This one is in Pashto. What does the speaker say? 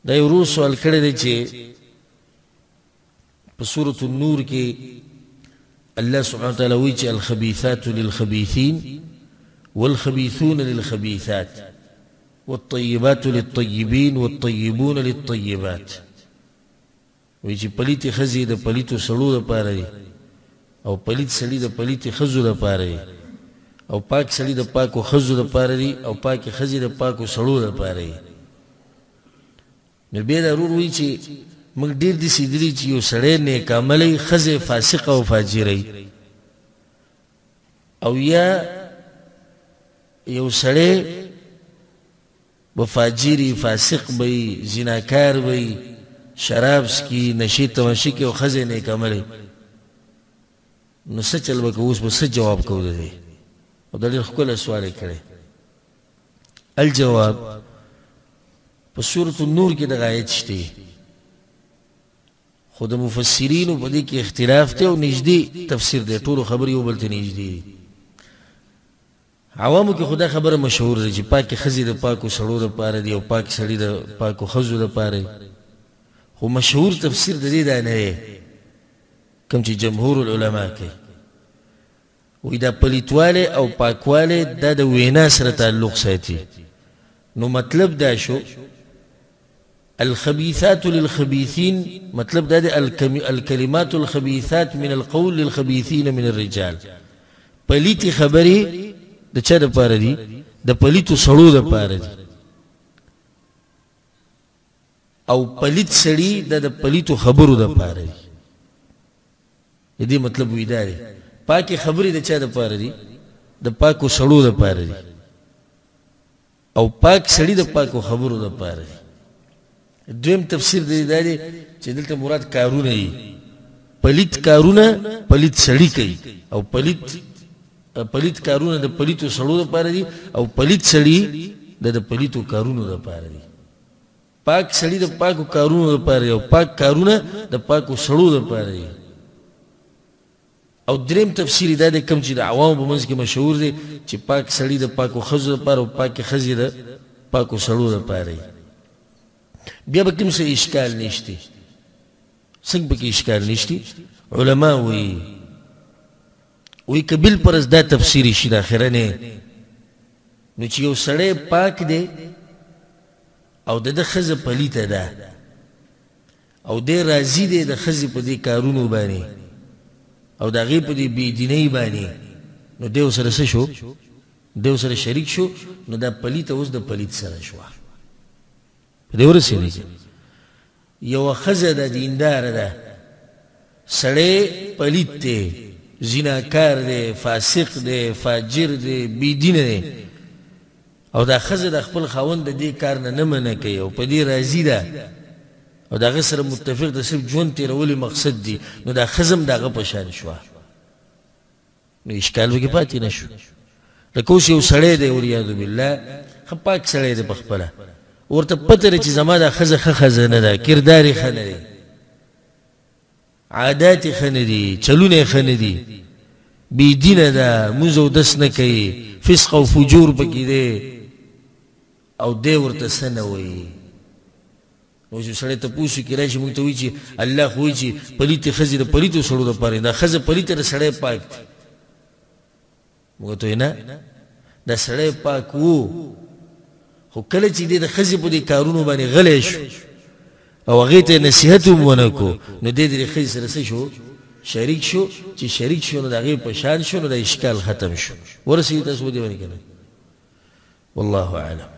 دا یو روز سوال کړی دی چې په سورة النور کې الله سبحانه وتعالى وایي چې الخبيثات للخبيثين والخبيثون للخبيثات والطيبات للطيبين والطيبون للطيبات. وایي چې پلیتې ښځې د پلیتو سړو دپاره دي او پلیت سړي د پلیتې ښځو دپاره دي او پاک سړي د پاکو ښځو دپاره دي او پاکې ښځې د پاکو سړو دپاره دي. نو بیا دا ورور وایي چې موږ ډېر داسې لیدلي چې یو سړی نیک عملی ښځې فاسقه او فاجره او یا یو سړی به فاجر فاسق به زناکار به شراب څکي نشې تماشې کوي او ښځې نیک عملی. نو څه چل به کوو اوس به څه جواب کوو د دې؟ او دا ډېر ښکلی سوال یې کړی. الجواب په سورة النور کې دغه آیت شته خو د مفسرینو په دې کې اختلاف دی او نږدې تفسیر دی، ټولو خبرې یو بل ته نږدې دي. عوامو کې خو دا خبره مشهور ده چې پاکې ښځې د پاکو سړو دپاره دي او پاک سړي د پاکو ښځو دپاره دي، خو مشهور تفسیر د دې دا نه دی کوم چې جمهور العلما کوي. وایي دا پلیتوالی او پاکوالی دا د وینا سره تعلق ساتي. نو مطلب دا شو الخبيثات للخبيثين، مطلب دا الكلمات الخبيثات من القول للخبيثين من الرجال. پلیتی خبری د چا دپاره دي؟ د پلیتو سړو دپاره دي او پلیت سړي د پلیتو خبرو دپاره دي. د دې مطلب وی دا دی پاکې خبرې د چا دپاره دي؟ د پاکو سړو دپاره دي او پاک سړي د پاکو خبرو دپاره دي. دویم تفسیر د دې دا دی چې دلته مراد کارونه دي، پلیت کارونه پلیت سړي کوي او پلیت کارونه د پلیتو سړو دپاره دي او پلیت سړي د پلیتو کارونو دپاره دي. پاک سړي د پاکو کارونو دپاره دي او پاک کارونه د پاکو سړو دپاره دي. او دریم تفسیر دا دی کوم چې د عوامو په منځ کې مشهور دی چې پاک سړي د پاکو ښځو دپاره او پاکې ښځې د پاکو سړو دپاره دي. بیا به کوم څه اشکال نشته. څنګه پکې اشکال نشته؟ علما وایي که بالفرض دا تفسیر شي د اخرنی نو چې یو سړی پاک دی او د ده ښځه پلیته ده او دی راضي دی د ښځې په دې کارونو باندې او د هغې په دې بېدینۍ باندې، نو دی ورسره څه شو؟ دی ورسره شریک شو. نو دا پلیته اوس د پلیت سره شوه. په دې ورسېدی یوه ښځه ده دینداره ده، سړی پلیت دی، زناکار دی، فاسق دی، فاجر دی، بېدینه دی او دا ښځه د خپل خاوند د دې کار نه منع کوي او په دې راضي ده او د هغه سره متفق د صرف ژوند تېرولو مقصد دی، نو دا ښځه هم د هغه په شان شوه. نو اشکال پکې پاتې نه شو. لکه اوس یو سړی دی والعیاذ بالله ښه پاک سړی دی په خپله، ورته پته ده چې زما دا ښځه ښه ښځه نه ده، کردار یې ښه نه دی، عادات یې ښه نه دي، چلونه یې ښه نه دي، بېدینه ده، مونځ او دس نه کوي، فسق او فجور پکې دی او دی ورته څه نه وایي. نو چې سړی تپوس وکړي راشي موږ ته وایي چې الله خو وایي چې پلیتې ښځې د پلیتو سړو دپاره دا ښځه پلیته د سړی پاک دی. موږ ته وایي نه، دا سړی پاک وو خو کله چې دی د ښځې په دې کارونو باندې غلی شو او هغې ته یې نصیحت هم ونه کړو نو دی د دې ښځې سره څه شو؟ شریک شو. چې شریک شو نو د هغې په شان شو، نو د اشکال ختم شو. ورسېږي تاسو ودې باندې که نه؟ والله اعلم.